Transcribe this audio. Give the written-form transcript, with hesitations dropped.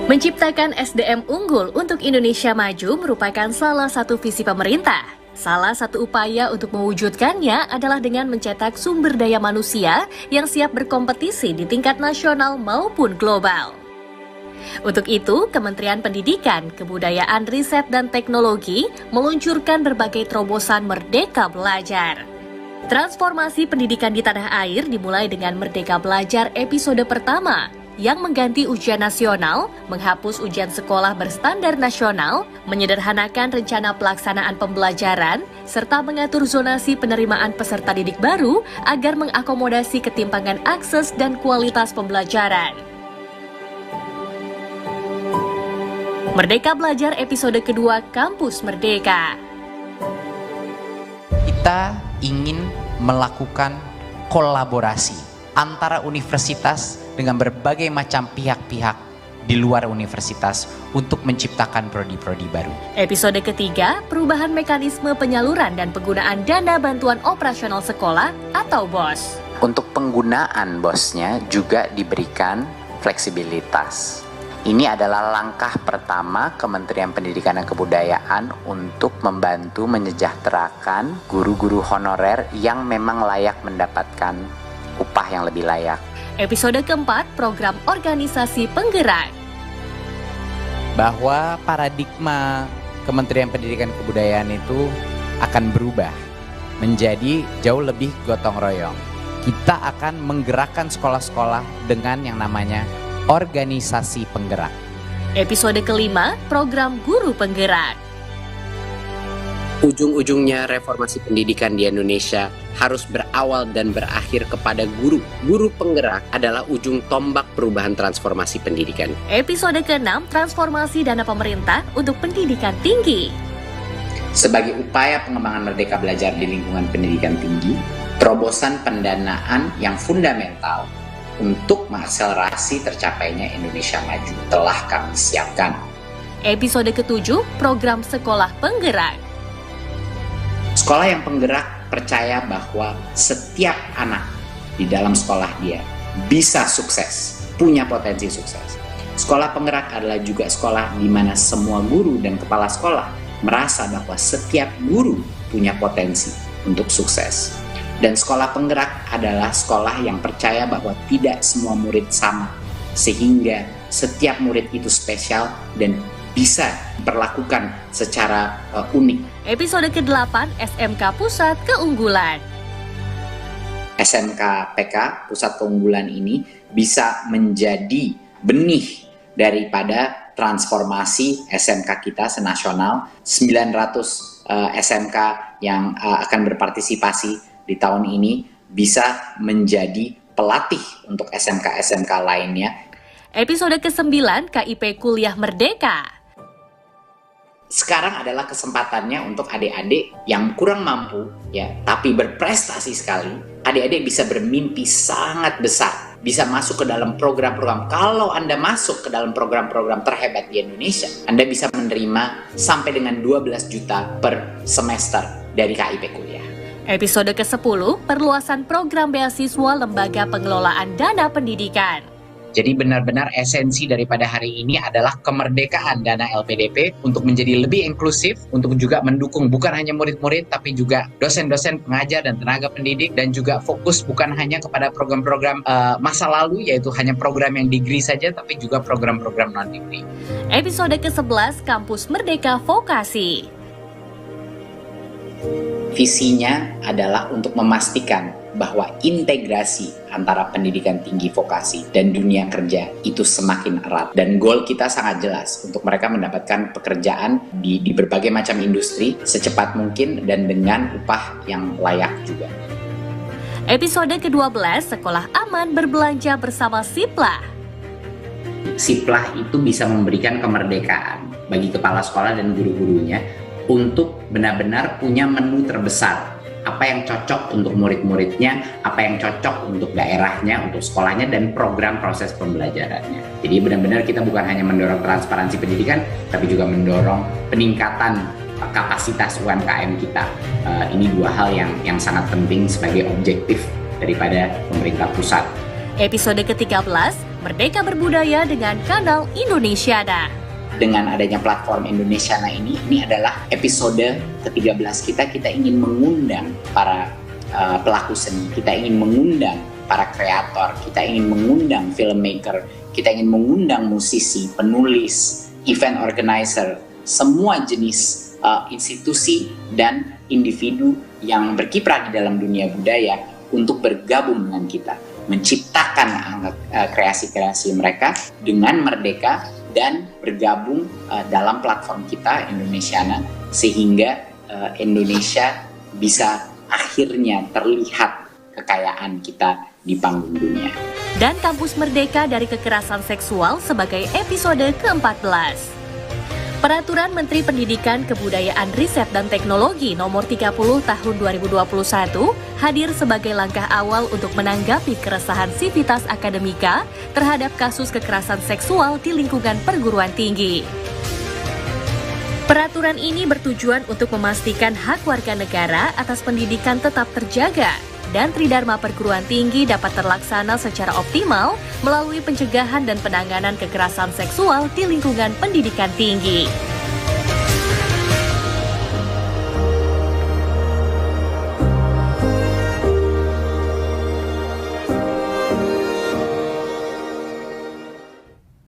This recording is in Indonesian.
Menciptakan SDM unggul untuk Indonesia maju merupakan salah satu visi pemerintah. Salah satu upaya untuk mewujudkannya adalah dengan mencetak sumber daya manusia yang siap berkompetisi di tingkat nasional maupun global. Untuk itu, Kementerian Pendidikan, Kebudayaan, Riset, dan Teknologi meluncurkan berbagai terobosan Merdeka Belajar. Transformasi pendidikan di tanah air dimulai dengan Merdeka Belajar episode pertama, yang mengganti ujian nasional, menghapus ujian sekolah berstandar nasional, menyederhanakan rencana pelaksanaan pembelajaran, serta mengatur zonasi penerimaan peserta didik baru agar mengakomodasi ketimpangan akses dan kualitas pembelajaran. Merdeka Belajar episode kedua, Kampus Merdeka. Kita ingin melakukan kolaborasi antara universitas dengan berbagai macam pihak-pihak di luar universitas untuk menciptakan prodi-prodi baru. Episode ketiga, perubahan mekanisme penyaluran dan penggunaan dana bantuan operasional sekolah atau BOS. Untuk penggunaan BOS-nya juga diberikan fleksibilitas. Ini adalah langkah pertama Kementerian Pendidikan dan Kebudayaan untuk membantu menyejahterakan guru-guru honorer yang memang layak mendapatkan upah yang lebih layak. Episode keempat, program organisasi penggerak. Bahwa paradigma Kementerian Pendidikan dan Kebudayaan itu akan berubah menjadi jauh lebih gotong royong. Kita akan menggerakkan sekolah-sekolah dengan yang namanya organisasi penggerak. Episode kelima, program guru penggerak. Ujung-ujungnya reformasi pendidikan di Indonesia harus berawal dan berakhir kepada guru. Guru penggerak adalah ujung tombak perubahan transformasi pendidikan. Episode ke-6, transformasi dana pemerintah untuk pendidikan tinggi. Sebagai upaya pengembangan Merdeka Belajar di lingkungan pendidikan tinggi, terobosan pendanaan yang fundamental untuk mengakselerasi tercapainya Indonesia Maju telah kami siapkan. Episode ke-7, program sekolah penggerak. Sekolah yang penggerak percaya bahwa setiap anak di dalam sekolah dia bisa sukses, punya potensi sukses. Sekolah penggerak adalah juga sekolah di mana semua guru dan kepala sekolah merasa bahwa setiap guru punya potensi untuk sukses. Dan sekolah penggerak adalah sekolah yang percaya bahwa tidak semua murid sama, sehingga setiap murid itu spesial dan bisa diperlakukan secara unik. Episode ke-8, SMK Pusat Keunggulan. SMK PK, Pusat Keunggulan ini bisa menjadi benih daripada transformasi SMK kita senasional. 900 SMK yang akan berpartisipasi di tahun ini bisa menjadi pelatih untuk SMK-SMK lainnya. Episode ke-9, KIP Kuliah Merdeka. Sekarang adalah kesempatannya untuk adik-adik yang kurang mampu, ya, tapi berprestasi sekali. Adik-adik bisa bermimpi sangat besar, bisa masuk ke dalam program-program. Kalau Anda masuk ke dalam program-program terhebat di Indonesia, Anda bisa menerima sampai dengan 12 juta per semester dari KIP Kuliah. Episode ke-10, perluasan program beasiswa Lembaga Pengelolaan Dana Pendidikan. Jadi benar-benar esensi daripada hari ini adalah kemerdekaan dana LPDP untuk menjadi lebih inklusif, untuk juga mendukung bukan hanya murid-murid tapi juga dosen-dosen, pengajar, dan tenaga pendidik, dan juga fokus bukan hanya kepada program-program masa lalu, yaitu hanya program yang degree saja, tapi juga program-program non-degree. Episode ke-11, Kampus Merdeka Vokasi. Visinya adalah untuk memastikan bahwa integrasi antara pendidikan tinggi vokasi dan dunia kerja itu semakin erat. Dan goal kita sangat jelas untuk mereka mendapatkan pekerjaan di berbagai macam industri secepat mungkin dan dengan upah yang layak juga. Episode ke-12, Sekolah Aman Berbelanja Bersama Siplah. Siplah itu bisa memberikan kemerdekaan bagi kepala sekolah dan guru-gurunya untuk benar-benar punya menu terbesar. Apa yang cocok untuk murid-muridnya, apa yang cocok untuk daerahnya, untuk sekolahnya, dan program proses pembelajarannya. Jadi benar-benar kita bukan hanya mendorong transparansi pendidikan, tapi juga mendorong peningkatan kapasitas UMKM kita. Ini dua hal yang sangat penting sebagai objektif daripada pemerintah pusat. Episode ke-13, Merdeka Berbudaya dengan kanal Indonesiana. Dengan adanya platform Indonesiana ini adalah episode ke-13 kita ingin mengundang para pelaku seni, kita ingin mengundang para kreator, kita ingin mengundang filmmaker, kita ingin mengundang musisi, penulis, event organizer, semua jenis institusi dan individu yang berkiprah di dalam dunia budaya untuk bergabung dengan kita, menciptakan kreasi-kreasi mereka dengan merdeka dan bergabung dalam platform kita Indonesiana, sehingga Indonesia bisa akhirnya terlihat kekayaan kita di panggung dunia. Dan Kampus Merdeka dari Kekerasan Seksual sebagai episode ke-14. Peraturan Menteri Pendidikan, Kebudayaan, Riset, dan Teknologi Nomor 30 Tahun 2021 hadir sebagai langkah awal untuk menanggapi keresahan sivitas akademika terhadap kasus kekerasan seksual di lingkungan perguruan tinggi. Peraturan ini bertujuan untuk memastikan hak warga negara atas pendidikan tetap terjaga dan tridharma perguruan tinggi dapat terlaksana secara optimal melalui pencegahan dan penanganan kekerasan seksual di lingkungan pendidikan tinggi.